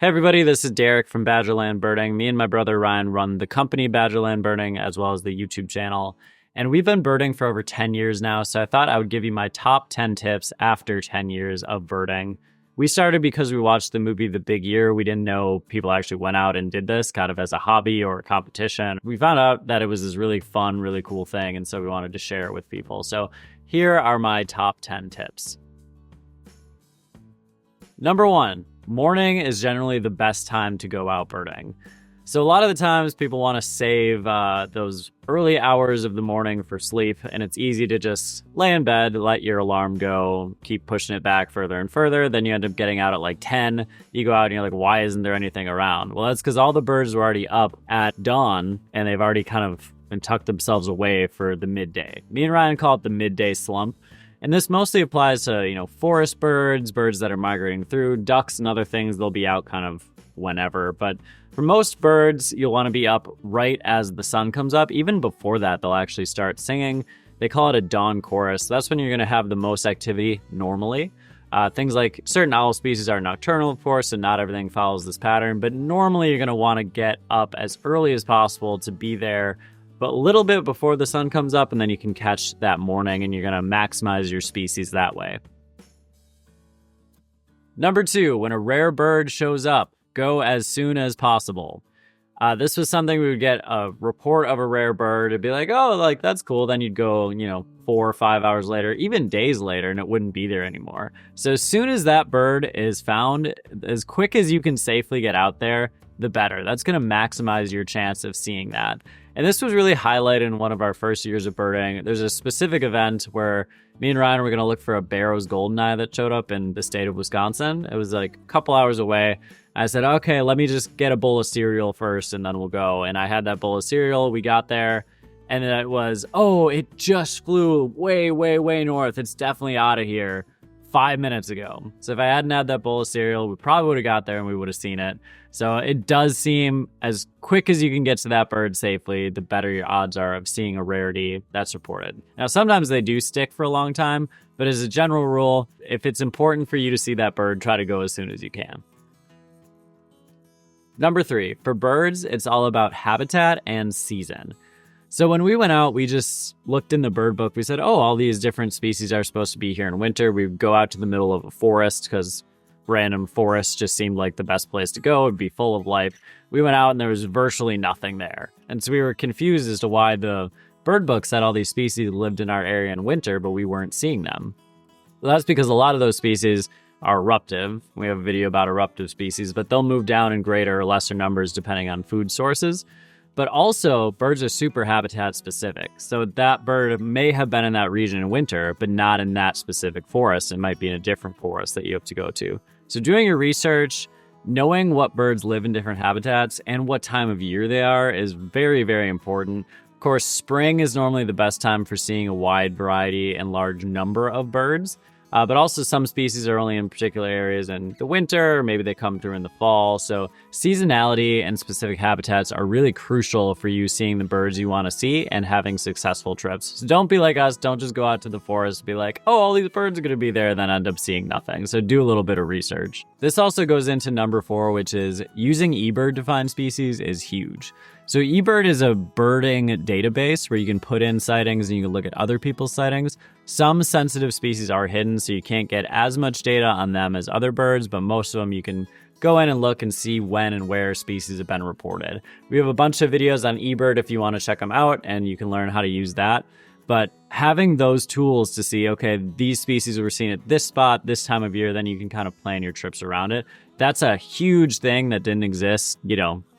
Hey everybody, this is Derek from Badgerland Birding. Me and my brother Ryan run the company Badgerland Birding as well as the YouTube channel. And we've been birding for over 10 years now, so I thought I would give you my top 10 tips after 10 years of birding. We started because we watched the movie The Big Year. We didn't know people actually went out and did this kind of as a hobby or a competition. We found out that it was this really fun, really cool thing, and so we wanted to share it with people. So here are my top 10 tips. Number 1. Morning is generally the best time to go out birding. So a lot of the times people want to save those early hours of the morning for sleep, and it's easy to just lay in bed, let your alarm go, keep pushing it back further and further. Then you end up getting out at like 10. You go out and you're like, why isn't there anything around? Well, that's because all the birds were already up at dawn and they've already kind of tucked themselves away for the midday. Me and Ryan call it the midday slump. And this mostly applies to, forest birds, birds that are migrating through, ducks and other things. They'll be out kind of whenever. But for most birds, you'll want to be up right as the sun comes up. Even before that, they'll actually start singing. They call it a dawn chorus. That's when you're going to have the most activity normally. Things like certain owl species are nocturnal, of course, and not everything follows this pattern. But normally you're going to want to get up as early as possible to be there but a little bit before the sun comes up, and then you can catch that morning, and you're going to maximize your species that way. Number 2, when a rare bird shows up, go as soon as possible. This was something we would get a report of a rare bird. It'd be like, oh, that's cool. Then you'd go, 4 or 5 hours later, even days later, and it wouldn't be there anymore. So as soon as that bird is found, as quick as you can safely get out there, the better. That's going to maximize your chance of seeing that. And this was really highlighted in one of our first years of birding. There's a specific event where me and Ryan were going to look for a Barrow's goldeneye that showed up in the state of Wisconsin. It was like a couple hours away. I said, okay, let me just get a bowl of cereal first and then we'll go. And I had that bowl of cereal. We got there and then it was, it just flew way, way, way north. It's definitely out of here 5 minutes ago. So if I hadn't had that bowl of cereal, we probably would have got there and we would have seen it. So it does seem as quick as you can get to that bird safely, the better your odds are of seeing a rarity that's reported. Now, sometimes they do stick for a long time, but as a general rule, if it's important for you to see that bird, try to go as soon as you can. Number 3, for birds, it's all about habitat and season. So when we went out, we just looked in the bird book. We said, all these different species are supposed to be here in winter. We would go out to the middle of a forest because random forest just seemed like the best place to go. It'd be full of life. We went out and there was virtually nothing there. And so we were confused as to why the bird book said all these species lived in our area in winter, but we weren't seeing them. Well, that's because a lot of those species are eruptive. We have a video about eruptive species, but they'll move down in greater or lesser numbers depending on food sources. But also, birds are super habitat specific. So that bird may have been in that region in winter, but not in that specific forest. It might be in a different forest that you have to go to. So doing your research, knowing what birds live in different habitats and what time of year they are is very, very important. Of course, spring is normally the best time for seeing a wide variety and large number of birds. But also some species are only in particular areas in the winter, or maybe they come through in the fall. So seasonality and specific habitats are really crucial for you seeing the birds you want to see and having successful trips. So don't be like us. Don't just go out to the forest and be like, all these birds are going to be there, then end up seeing nothing. So do a little bit of research. This also goes into number 4, which is using eBird to find species is huge. So eBird is a birding database where you can put in sightings and you can look at other people's sightings. Some sensitive species are hidden, so you can't get as much data on them as other birds, but most of them you can go in and look and see when and where species have been reported. We have a bunch of videos on eBird if you want to check them out, and you can learn how to use that. But having those tools to see, okay, these species were seen at this spot, this time of year, then you can kind of plan your trips around it. That's a huge thing that didn't exist,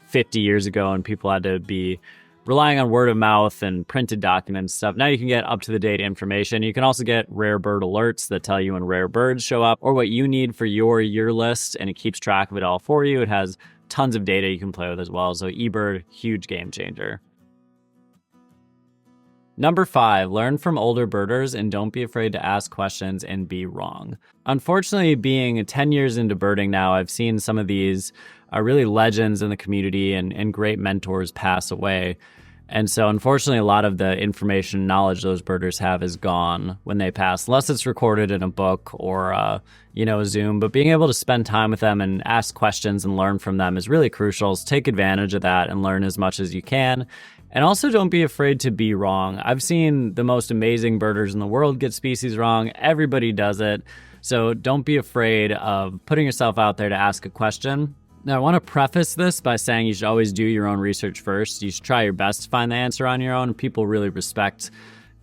50 years ago, and people had to be relying on word of mouth and printed documents and stuff. Now you can get up-to-the-date information. You can also get rare bird alerts that tell you when rare birds show up or what you need for your year list, and it keeps track of it all for you. It has tons of data you can play with as well. So eBird, huge game changer. Number 5, learn from older birders and don't be afraid to ask questions and be wrong. Unfortunately, being 10 years into birding now, I've seen some of these really legends in the community and great mentors pass away. And so unfortunately, a lot of the information and knowledge those birders have is gone when they pass, unless it's recorded in a book or, a Zoom. But being able to spend time with them and ask questions and learn from them is really crucial. So take advantage of that and learn as much as you can. And also don't be afraid to be wrong. I've seen the most amazing birders in the world get species wrong. Everybody does it. So don't be afraid of putting yourself out there to ask a question. Now, I want to preface this by saying you should always do your own research first. You should try your best to find the answer on your own. People really respect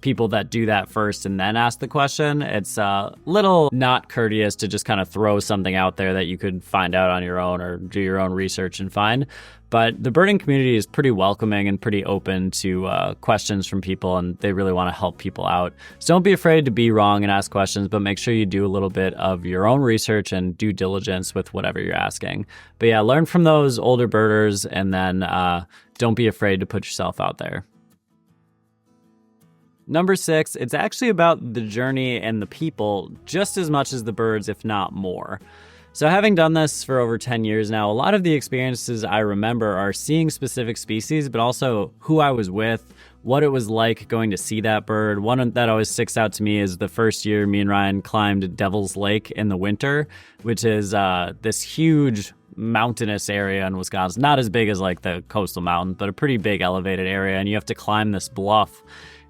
people that do that first and then ask the question. It's a little not courteous to just kind of throw something out there that you could find out on your own or do your own research and find. But the birding community is pretty welcoming and pretty open to questions from people, and they really want to help people out. So don't be afraid to be wrong and ask questions, but make sure you do a little bit of your own research and due diligence with whatever you're asking. But yeah, learn from those older birders, and then don't be afraid to put yourself out there. Number 6, it's actually about the journey and the people just as much as the birds, if not more. So having done this for over 10 years now, a lot of the experiences I remember are seeing specific species, but also who I was with, what it was like going to see that bird. One that always sticks out to me is the first year me and Ryan climbed Devil's Lake in the winter, which is this huge mountainous area in Wisconsin. Not as big as like the coastal mountains, but a pretty big elevated area, and you have to climb this bluff.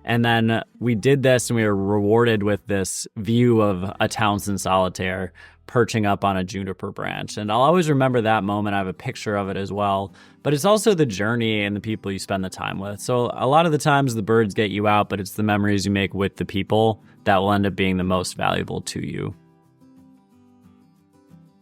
And then we did this and we were rewarded with this view of a Townsend solitaire perching up on a juniper branch. And I'll always remember that moment. I have a picture of it as well. But it's also the journey and the people you spend the time with. So a lot of the times the birds get you out, but it's the memories you make with the people that will end up being the most valuable to you.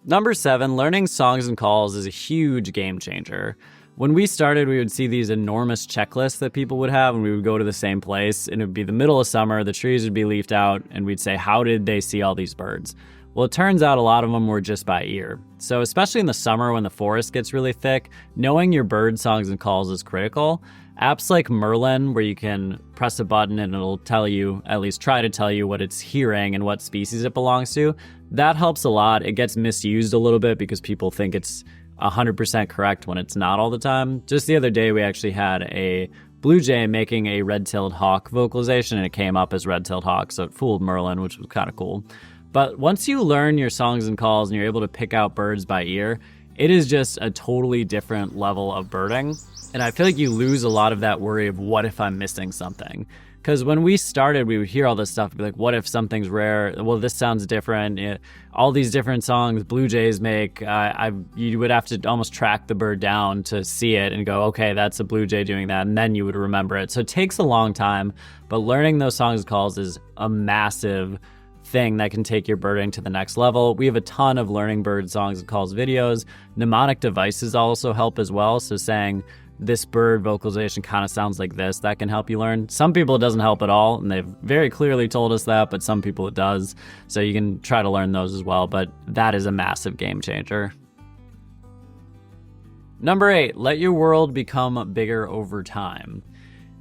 Number 7, learning songs and calls is a huge game changer. When we started, we would see these enormous checklists that people would have, and we would go to the same place, and it would be the middle of summer, the trees would be leafed out, and we'd say, how did they see all these birds? Well, it turns out a lot of them were just by ear. So especially in the summer when the forest gets really thick, knowing your bird songs and calls is critical. Apps like Merlin, where you can press a button and it'll tell you, at least try to tell you what it's hearing and what species it belongs to, that helps a lot. It gets misused a little bit because people think it's 100% correct when it's not all the time. Just the other day, we actually had a blue jay making a red-tailed hawk vocalization, and it came up as red-tailed hawk, so it fooled Merlin, which was kind of cool. But once you learn your songs and calls and you're able to pick out birds by ear, it is just a totally different level of birding. And I feel like you lose a lot of that worry of what if I'm missing something. Because when we started, we would hear all this stuff, be like, what if something's rare? Well, this sounds different. All these different songs blue jays make, you would have to almost track the bird down to see it and go, okay, that's a blue jay doing that, and then you would remember it. So it takes a long time, but learning those songs and calls is a massive thing that can take your birding to the next level. We have a ton of learning bird songs and calls videos. Mnemonic devices also help as well. So saying, this bird vocalization kind of sounds like this, that can help you learn. Some people it doesn't help at all, and they've very clearly told us that, but some people it does. So you can try to learn those as well, but that is a massive game changer. Number 8, let your world become bigger over time.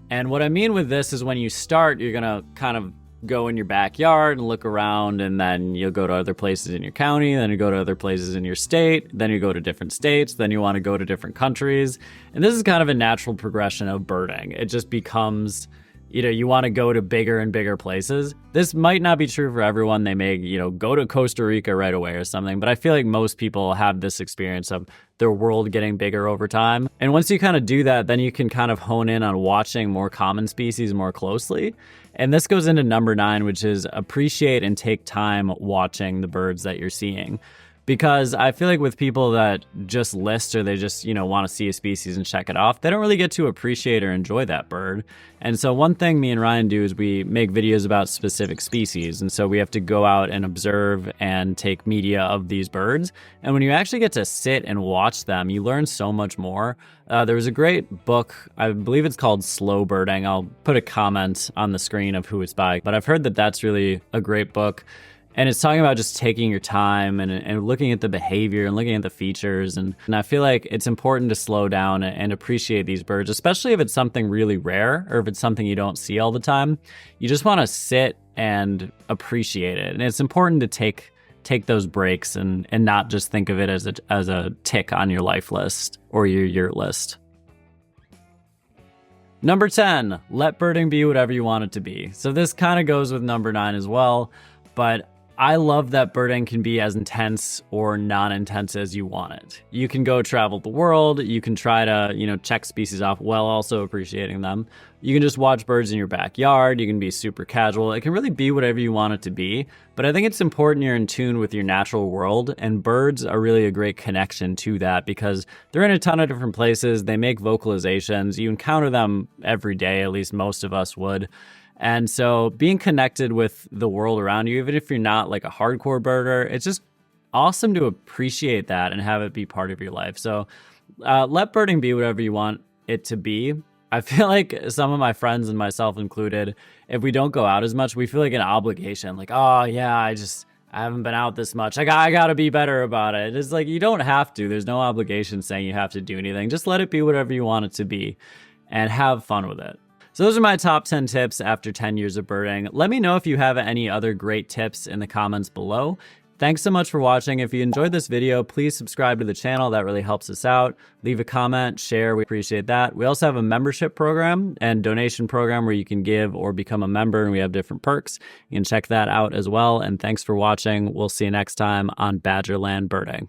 And what I mean with this is when you start, you're gonna kind of go in your backyard and look around, and then you'll go to other places in your county, then you go to other places in your state, then you go to different states, then you want to go to different countries. And this is kind of a natural progression of birding. It just becomes, you want to go to bigger and bigger places. This might not be true for everyone. They may, go to Costa Rica right away or something, but I feel like most people have this experience of their world getting bigger over time. And once you kind of do that, then you can kind of hone in on watching more common species more closely. And this goes into number 9, which is appreciate and take time watching the birds that you're seeing. Because I feel like with people that just list or they just, want to see a species and check it off, they don't really get to appreciate or enjoy that bird. And so one thing me and Ryan do is we make videos about specific species. And so we have to go out and observe and take media of these birds. And when you actually get to sit and watch them, you learn so much more. There was a great book, I believe it's called Slow Birding. I'll put a comment on the screen of who it's by, but I've heard that that's really a great book. And it's talking about just taking your time and looking at the behavior and looking at the features. And I feel like it's important to slow down and appreciate these birds, especially if it's something really rare or if it's something you don't see all the time. You just want to sit and appreciate it. And it's important to take those breaks and not just think of it as a tick on your life list or your year list. Number 10, let birding be whatever you want it to be. So this kind of goes with number 9 as well, but I love that birding can be as intense or non-intense as you want it. You can go travel the world, you can try to, check species off while also appreciating them. You can just watch birds in your backyard, you can be super casual. It can really be whatever you want it to be, but I think it's important you're in tune with your natural world, and birds are really a great connection to that because they're in a ton of different places, they make vocalizations, you encounter them every day, at least most of us would. And so being connected with the world around you, even if you're not like a hardcore birder, it's just awesome to appreciate that and have it be part of your life. So let birding be whatever you want it to be. I feel like some of my friends and myself included, if we don't go out as much, we feel like an obligation. Like, oh yeah, I haven't been out this much. I gotta be better about it. It's like, you don't have to. There's no obligation saying you have to do anything. Just let it be whatever you want it to be and have fun with it. So those are my top 10 tips after 10 years of birding. Let me know if you have any other great tips in the comments below. Thanks so much for watching. If you enjoyed this video, please subscribe to the channel. That really helps us out. Leave a comment, share. We appreciate that. We also have a membership program and donation program where you can give or become a member, and we have different perks. You can check that out as well. And thanks for watching. We'll see you next time on Badgerland Birding.